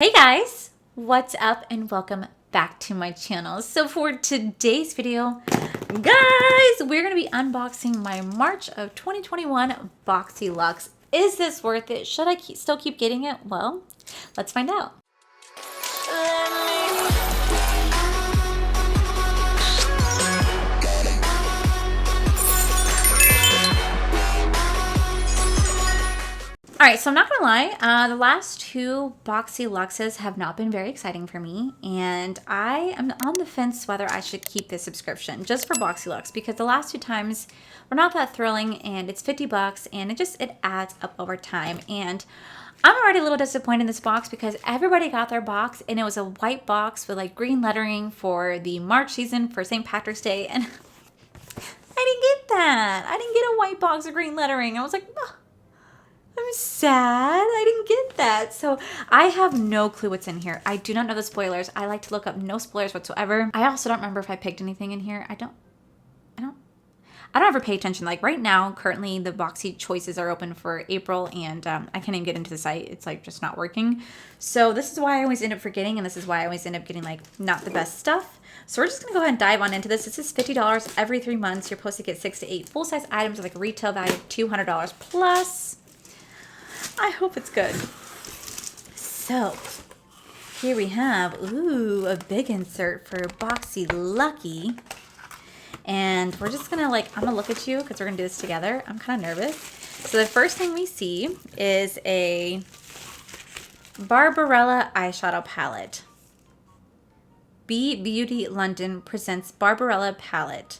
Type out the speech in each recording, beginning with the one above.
Hey guys, what's up and welcome back to my channel. So for today's video, guys, we're going to be unboxing my March of 2021 Boxyluxe. Is this worth it? Should I still keep getting it? Well, let's find out. Alright, so I'm not gonna lie, the last two Boxyluxes have not been very exciting for me, and I am on the fence whether I should keep this subscription just for Boxyluxe, because the last two times were not that thrilling, and it's 50 bucks, and it adds up over time. And I'm already a little disappointed in this box because everybody got their box, and it was a white box with like green lettering for the March season for St. Patrick's Day, and I didn't get that. I didn't get a white box with green lettering. I was like, oh, I'm sad I didn't get that. So I have no clue what's in here. I do not know the spoilers. I like to look up no spoilers whatsoever. I also don't remember if I picked anything in here. I don't ever pay attention. Like right now, currently the Boxy choices are open for April, and I can't even get into the site. It's like just not working. So this is why I always end up forgetting, and this is why I always end up getting like not the best stuff. So we're just gonna go ahead and dive on into this. This is $50 every 3 months. You're supposed to get 6 to 8 full-size items with like a retail value of $200 plus. I hope it's good. So here we have, a big insert for Boxyluxe. And we're just gonna I'm gonna look at you because we're gonna do this together. I'm kind of nervous. So the first thing we see is a Barbarella eyeshadow palette. B Beauty London presents Barbarella palette.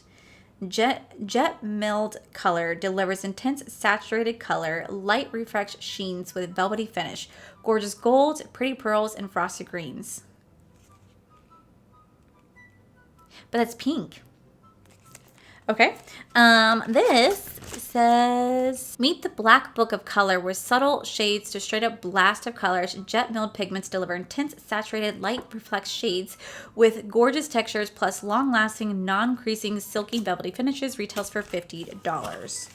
Jet milled color delivers intense saturated color, light refresh sheens with velvety finish, gorgeous gold, pretty pearls, and frosted greens. But that's pink. Okay. This says, meet the black book of color with subtle shades to straight up blast of colors. Jet milled pigments deliver intense, saturated, light reflex shades with gorgeous textures plus long lasting, non-creasing, silky, velvety finishes. Retails for $50.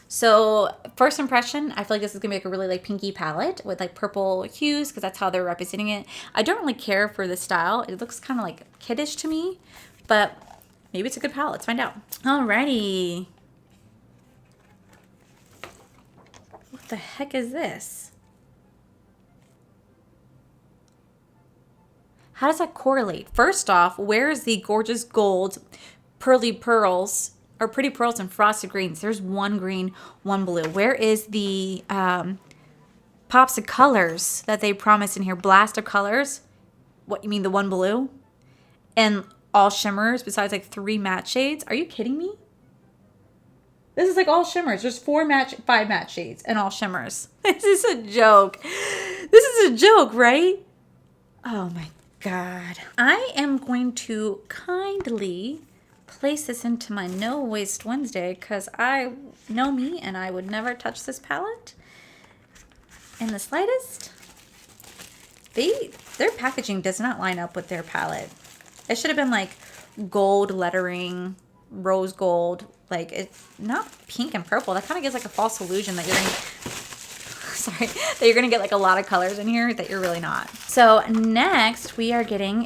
So first impression, I feel like this is gonna be like a really like pinky palette with like purple hues because that's how they're representing it. I don't really care for the style. It looks kind of like kiddish to me, but maybe it's a good palette. Let's find out. Alrighty. What the heck is this? How does that correlate? First off, where is the gorgeous gold, pearly pearls, or pretty pearls and frosted greens? There's one green, one blue. Where is the pops of colors that they promised in here? Blast of colors? What, you mean the one blue? And all shimmers besides like 3 matte shades? Are you kidding me? This is like all shimmers. There's 5 matte shades and all shimmers. This is a joke. This is a joke, right? Oh my God. I am going to kindly place this into my No Waste Wednesday because I know me and I would never touch this palette in the slightest. Their packaging does not line up with their palette. It should have been like gold lettering, rose gold. Like it's not pink and purple. That kind of gives like a false illusion that you're gonna, that you're gonna get like a lot of colors in here that you're really not. So next we are getting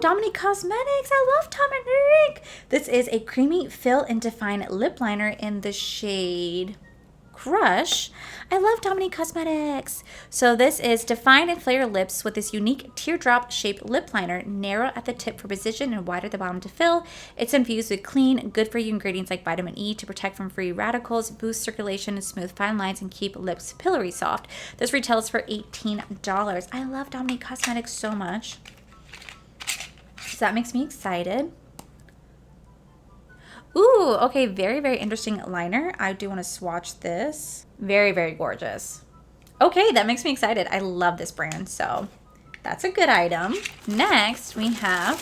Dominique Cosmetics. I love Dominique. This is a creamy fill and define lip liner in the shade Crush. I love Dominique Cosmetics. So this is define and flare lips with this unique teardrop shaped lip liner, narrow at the tip for precision and wide at the bottom to fill. It's infused with clean, good for you ingredients like vitamin E to protect from free radicals, boost circulation, smooth fine lines, and keep lips pillory soft. This retails for $18. I love Dominique Cosmetics so much. So that makes me excited. Ooh, okay, very, very interesting liner. I do want to swatch this. Very, very gorgeous. Okay, that makes me excited. I love this brand, so that's a good item. Next, we have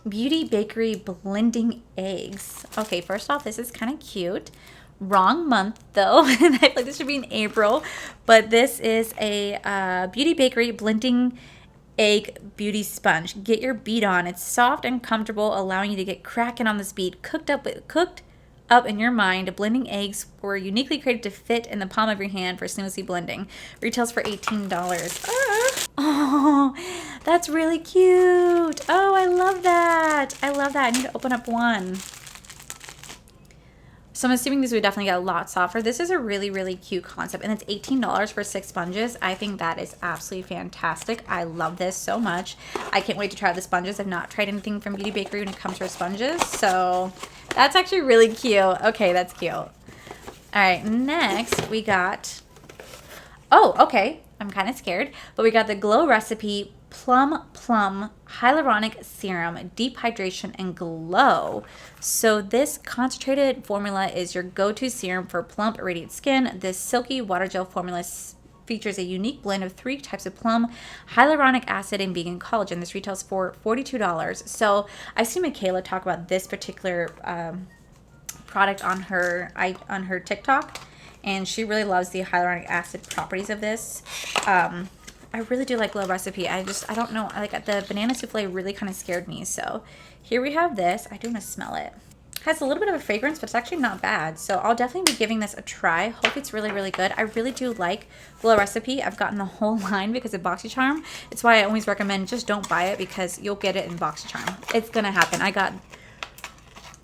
Beauty Bakery Blending Eggs. Okay, first off, this is kind of cute. Wrong month, though. I feel like this should be in April, but this is a Beauty Bakery Blending Egg Beauty Sponge. Get your beat on. It's soft and comfortable, allowing you to get cracking on this beat. Cooked up in your mind. Blending eggs were uniquely created to fit in the palm of your hand for seamlessly blending. Retails for $18. Oh, that's really cute. Oh, I love that. I love that. I need to open up one. So I'm assuming these would definitely get a lot softer. This is a really, really cute concept, and it's $18 for 6 sponges. I think that is absolutely fantastic. I love this so much. I can't wait to try the sponges. I've not tried anything from Beauty Bakery when it comes to sponges, so that's actually really cute. Okay, that's cute. All right, next we got, oh, okay. I'm kind of scared, but we got the Glow Recipe Plum Hyaluronic Serum, Deep Hydration and Glow. So this concentrated formula is your go-to serum for plump, radiant skin. This silky water gel formula features a unique blend of 3 types of plum, hyaluronic acid, and vegan collagen. This retails for $42. So I've seen Michaela talk about this particular product on her TikTok, and she really loves the hyaluronic acid properties of this. I really do like Glow Recipe. I don't know. Like the banana souffle really kind of scared me. So here we have this. I do want to smell it. It has a little bit of a fragrance, but it's actually not bad. So I'll definitely be giving this a try. Hope it's really, really good. I really do like Glow Recipe. I've gotten the whole line because of Boxycharm. It's why I always recommend just don't buy it, because you'll get it in Boxycharm. It's going to happen. I got,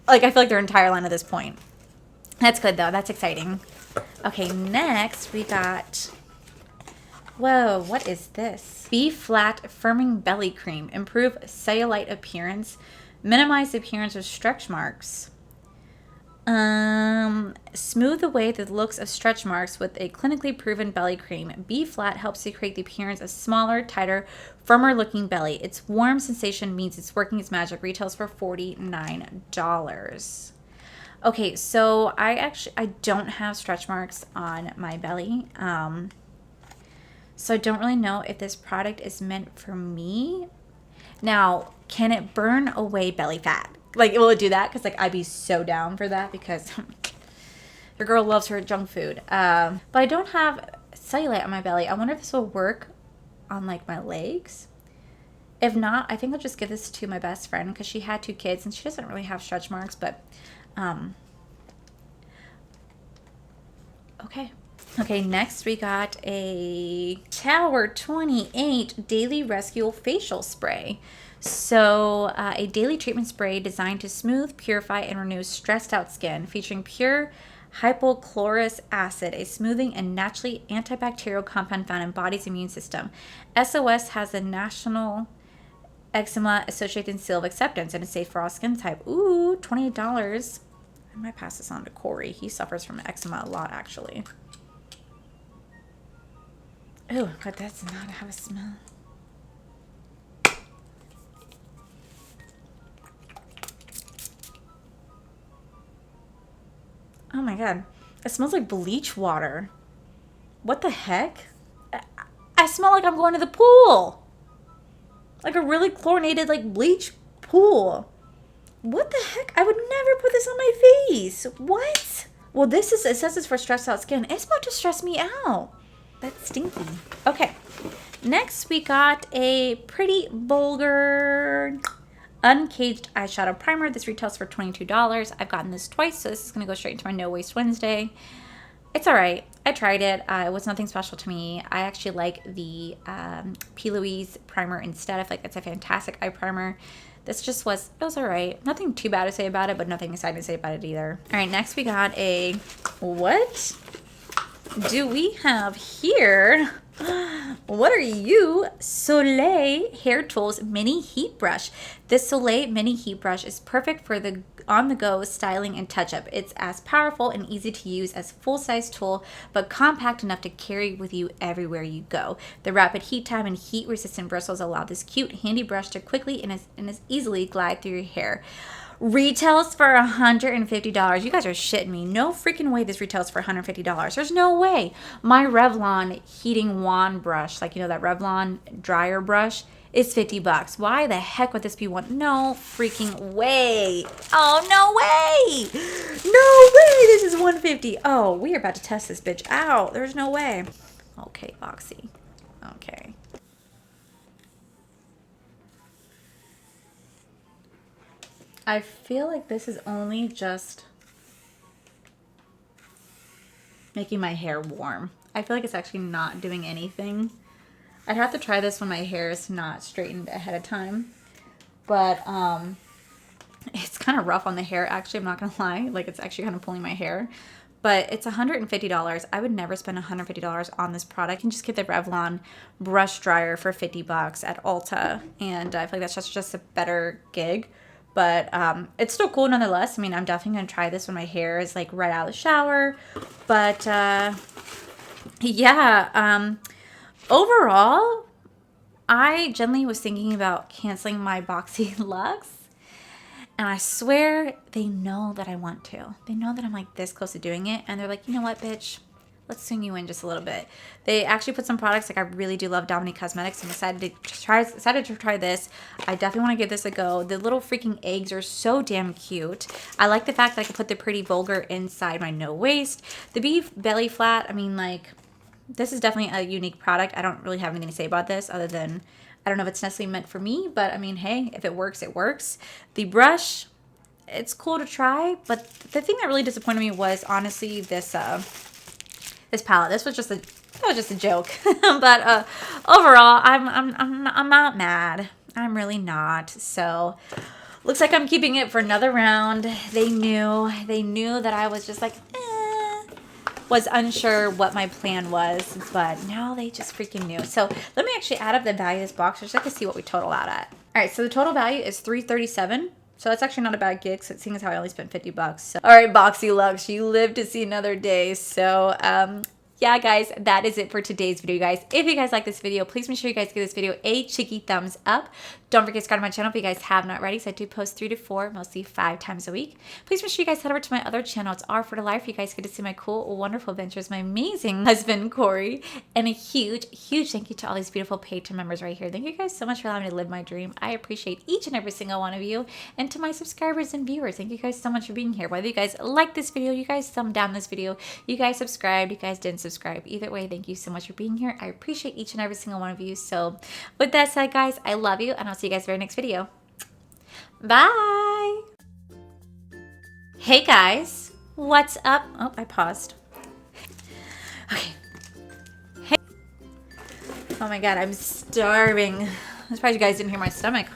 like, I feel like their entire line at this point. That's good though. That's exciting. Okay, next we got, whoa, what is this? Bflat Firming Belly Cream. Improve cellulite appearance. Minimize the appearance of stretch marks. Smooth away the looks of stretch marks with a clinically proven belly cream. Bflat helps to create the appearance of smaller, tighter, firmer looking belly. Its warm sensation means it's working its magic. Retails for $49. Okay, so I don't have stretch marks on my belly. So I don't really know if this product is meant for me. Now, can it burn away belly fat? Like, will it do that? Because, like, I'd be so down for that, because your girl loves her junk food. But I don't have cellulite on my belly. I wonder if this will work on, like, my legs. If not, I think I'll just give this to my best friend, because she had 2 kids and she doesn't really have stretch marks. But, okay. Okay, next we got a Tower 28 Daily Rescue Facial Spray. So a daily treatment spray designed to smooth, purify, and renew stressed out skin, featuring pure hypochlorous acid, a smoothing and naturally antibacterial compound found in body's immune system. SOS has a National Eczema Association seal of acceptance and is safe for all skin type. Ooh, $28. I might pass this on to Corey. He suffers from eczema a lot, actually. Oh, but that's not have a smell. Oh my god. It smells like bleach water. What the heck? I smell like I'm going to the pool. Like a really chlorinated, like, bleach pool. What the heck? I would never put this on my face. What? Well, it says it's for stressed out skin. It's about to stress me out. That's stinky. Okay. Next, we got a Pretty Bulgur Uncaged Eyeshadow Primer. This retails for $22. I've gotten this twice, so this is going to go straight into my No Waste Wednesday. It's all right. I tried it. It was nothing special to me. I actually like the P. Louise primer instead. I feel like it's a fantastic eye primer. This just was, it was all right. Nothing too bad to say about it, but nothing exciting to say about it either. All right, next we got a, what do we have here? What are you? Soleil Hair Tools Mini Heat Brush. This Soleil Mini Heat Brush is perfect for the on-the-go styling and touch-up. It's as powerful and easy to use as a full-size tool, but compact enough to carry with you everywhere you go. The rapid heat time and heat-resistant bristles allow this cute, handy brush to quickly and as easily glide through your hair. Retails for $150. You guys are shitting me. No freaking way this retails for $150. There's no way. My Revlon heating wand brush, like, you know, that Revlon dryer brush, is $50. Why the heck would this be one? No freaking way. Oh, no way. No way. This is $150. Oh, we are about to test this bitch out. There's no way. Okay, Boxy. Okay. I feel like this is only just making my hair warm. I feel like it's actually not doing anything. I'd have to try this when my hair is not straightened ahead of time. But it's kind of rough on the hair, actually. I'm not going to lie. Like, it's actually kind of pulling my hair. But it's $150. I would never spend $150 on this product. You can just get the Revlon brush dryer for $50 at Ulta. And I feel like that's just a better gig. But it's still cool nonetheless. I mean, I'm definitely going to try this when my hair is like right out of the shower. But yeah, overall, I generally was thinking about canceling my Boxyluxe. And I swear they know that I want to. They know that I'm like this close to doing it. And they're like, you know what, bitch? Let's swing you in just a little bit. They actually put some products, like I really do love Dominique Cosmetics. And decided to try this. I definitely want to give this a go. The little freaking eggs are so damn cute. I like the fact that I can put the pretty vulgar inside my no waist. The Bflat, I mean, like, this is definitely a unique product. I don't really have anything to say about this other than I don't know if it's necessarily meant for me, but I mean, hey, if it works, it works. The brush, it's cool to try, but the thing that really disappointed me was honestly this this palette. This was just a joke. But overall, I'm not mad. I'm really not. So looks like I'm keeping it for another round. They knew that I was just like, was unsure what my plan was, but now they just freaking knew. So let me actually add up the value of this box just so I can see what we total out at. All right, so the total value is $337. So that's actually not a bad gig, seeing as how I only spent $50. So, all right, Boxyluxe, you live to see another day. So yeah, guys, that is it for today's video, guys. If you guys like this video, please make sure you guys give this video a cheeky thumbs up. Don't forget to subscribe to my channel if you guys have not already, so I do post 3 to 4, mostly 5 times a week. Please make sure you guys head over to my other channel. It's R for the Life. You guys get to see my cool, wonderful adventures, my amazing husband, Corey, and a huge, huge thank you to all these beautiful Patreon members right here. Thank you guys so much for allowing me to live my dream. I appreciate each and every single one of you. And to my subscribers and viewers, thank you guys so much for being here. Whether you guys like this video, you guys thumb down this video, you guys subscribed, you guys didn't subscribe. Either way, thank you so much for being here. I appreciate each and every single one of you. So with that said, guys, I love you, and I'll see you guys very next video. Bye. Hey guys, what's up? Oh, I paused. Okay. Hey. Oh my God, I'm starving. I'm surprised you guys didn't hear my stomach.